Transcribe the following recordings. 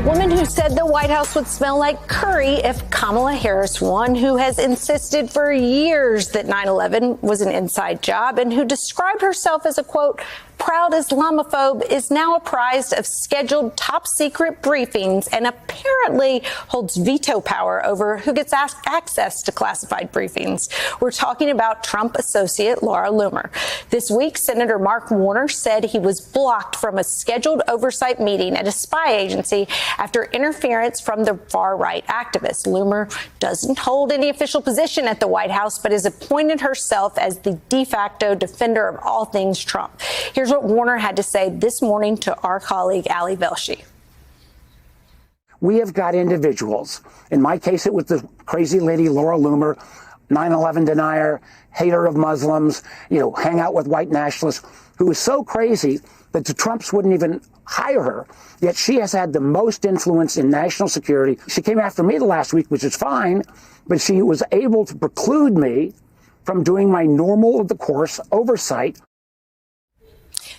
woman who said the White House would smell like curry if Kamala Harris won, who has insisted for years that 9/11 was an inside job, and who described herself as a, quote, proud Islamophobe, is now apprised of scheduled top-secret briefings and apparently holds veto power over who gets access to classified briefings. We're talking about Trump associate Laura Loomer. This week, Senator Mark Warner said he was blocked from a scheduled oversight meeting at a spy agency after interference from the far-right activist. Loomer doesn't hold any official position at the White House, but has appointed herself as the de facto defender of all things Trump. Here's what Warner had to say this morning to our colleague, Ali Velshi. We have got individuals. In my case, it was the crazy lady, Laura Loomer, 9/11 denier, hater of Muslims, hang out with white nationalists, who is so crazy that the Trumps wouldn't even hire her. Yet she has had the most influence in national security. She came after me the last week, which is fine, but she was able to preclude me from doing my normal of the course oversight.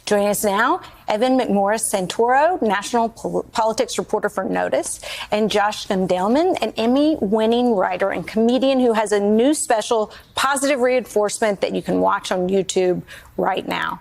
Joining us now, Evan McMorris Santoro, national politics reporter for Notice, and Josh Gundelman, an Emmy-winning writer and comedian who has a new special, Positive Reinforcement, that you can watch on YouTube right now.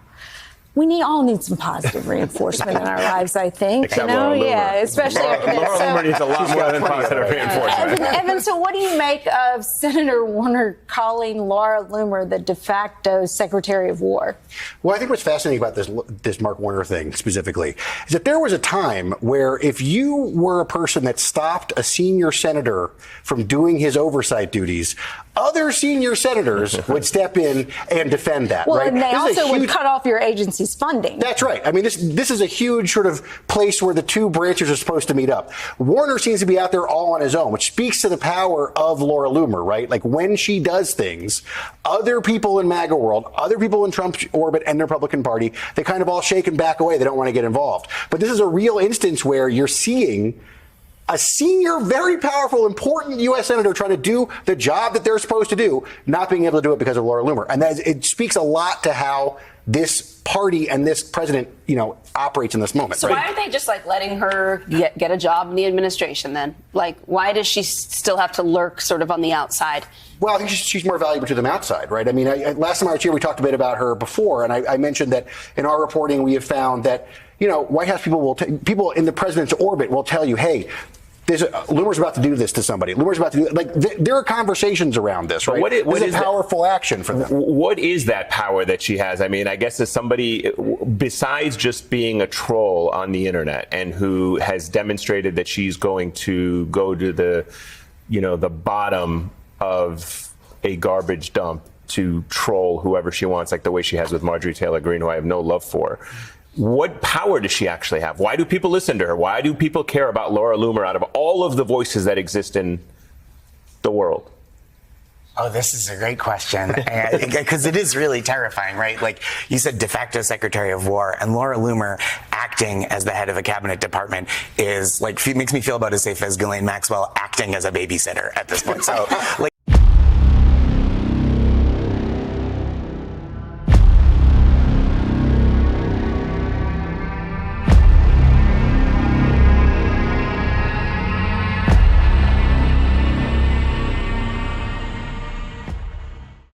We all need some positive reinforcement in our lives, I think. Except Laura Loomer. Yeah, especially after this. Laura Loomer needs a lot more than positive reinforcement. Evan, so what do you make of Senator Warner calling Laura Loomer the de facto Secretary of War? Well, I think what's fascinating about this Mark Warner thing specifically is that there was a time where if you were a person that stopped a senior senator from doing his oversight duties, other senior senators would step in and defend that. Well, right? and they also would cut off your agency's funding. That's right. I mean, this is a huge sort of place where the two branches are supposed to meet up. Warner seems to be out there all on his own, which speaks to the power of Laura Loomer, right? Like when she does things, other people in MAGA world, other people in Trump's orbit and the Republican Party, they kind of all shake and back away. They don't want to get involved. But this is a real instance where you're seeing a senior, very powerful, important U.S. senator trying to do the job that they're supposed to do, not being able to do it because of Laura Loomer. And it speaks a lot to how this party and this president, operates in this moment. So right? why aren't they just letting her get a job in the administration then? Why does she still have to lurk sort of on the outside? Well, I think she's more valuable to them outside, right? I mean, last time I was here, we talked a bit about her before, and I mentioned that in our reporting, we have found that, White House people in the president's orbit will tell you, hey, Loomer's about to do this to somebody. Loomer's about to do there are conversations around this, right? What is a powerful action for them? What is that power that she has? I mean, I guess as somebody, besides just being a troll on the internet and who has demonstrated that she's going to go to the bottom of a garbage dump to troll whoever she wants, like the way she has with Marjorie Taylor Greene, who I have no love for. What power does she actually have? Why do people listen to her? Why do people care about Laura Loomer out of all of the voices that exist in the world? Oh, this is a great question, because it is really terrifying, right? Like you said, de facto Secretary of War, and Laura Loomer acting as the head of a cabinet department is makes me feel about as safe as Ghislaine Maxwell acting as a babysitter at this point. So,